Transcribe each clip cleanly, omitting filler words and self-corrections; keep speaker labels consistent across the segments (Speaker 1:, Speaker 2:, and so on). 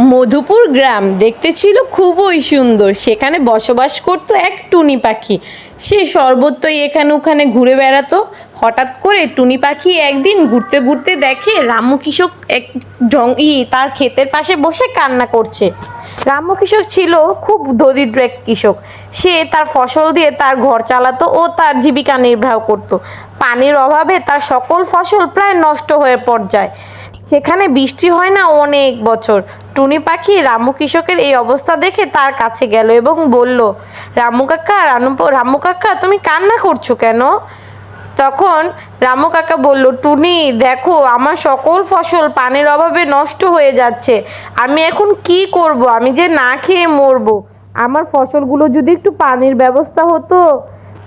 Speaker 1: মধুপুর গ্রাম দেখতে ছিল খুবই সুন্দর। সেখানে বসবাস করতো এক টুনি পাখি। সে সর্বত্রই এখানে ওখানে ঘুরে বেড়াতো। হঠাৎ করে টুনি পাখি একদিন ঘুরতে ঘুরতে দেখে রামু কৃষক এক তার ক্ষেতের পাশে বসে কান্না করছে। রামু কৃষক ছিল খুব দরিদ্র এক কৃষক। সে তার ফসল দিয়ে তার ঘর চালাতো ও তার জীবিকা নির্বাহ করত। পানির অভাবে তার সকল ফসল প্রায় নষ্ট হয়ে পড়ে। সেখানে বৃষ্টি হয় না অনেক বছর। টুনি পাখি রামু কৃষকের এই অবস্থা দেখে তার কাছে গেল এবং বলল, রামু কাকা, তুমি কান্না করছো কেন? তখন রামু কাকা বলল, টুনি দেখো, আমার সকল ফসল পানির অভাবে নষ্ট হয়ে যাচ্ছে। আমি এখন কি করব? আমি যে না খেয়ে মরবো। আমার ফসলগুলো যদি একটু পানির ব্যবস্থা হতো।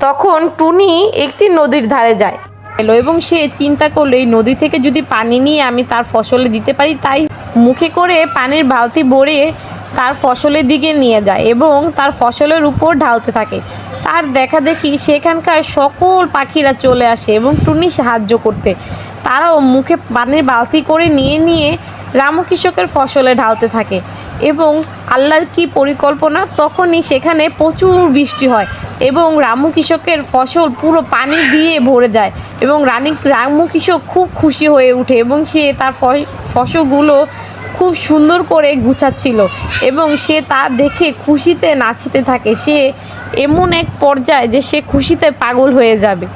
Speaker 1: তখন টুনি একটি নদীর ধারে যায় এলো এবং সে চিন্তা করলো, এই নদী থেকে যদি পানি নিয়ে আমি তার ফসলে দিতে পারি। তাই মুখে করে পানির বালতি ভরে তার ফসলের দিকে নিয়ে যায় এবং তার ফসলের উপর ঢালতে থাকে। তার দেখা দেখি সেখানকার সকল পাখিরা চলে আসে এবং টুনি সাহায্য করতে। তারাও মুখে পানির বালতি করে নিয়ে নিয়ে রামু কৃষকের ফসলে ঢালতে থাকে এবং আল্লাহর কি পরিকল্পনা, তখনই সেখানে প্রচুর বৃষ্টি হয় এবং রামু কৃষকের ফসল পুরো পানি দিয়ে ভরে যায় এবং রামু কৃষক খুব খুশি হয়ে ওঠে এবং সে তার ফসলগুলো খুব সুন্দর করে গুছাচ্ছিল এবং সে তা দেখে খুশিতে নাচতে থাকে। সে এমন এক পর্যায়ে যে সে খুশিতে পাগল হয়ে যাবে।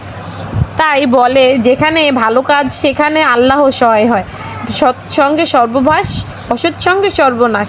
Speaker 1: তাই বলে, যেখানে ভালো কাজ সেখানে আল্লাহ সহায় হয়, সৎসঙ্গে সর্বনাশ, অসৎ সঙ্গে সর্বনাশ।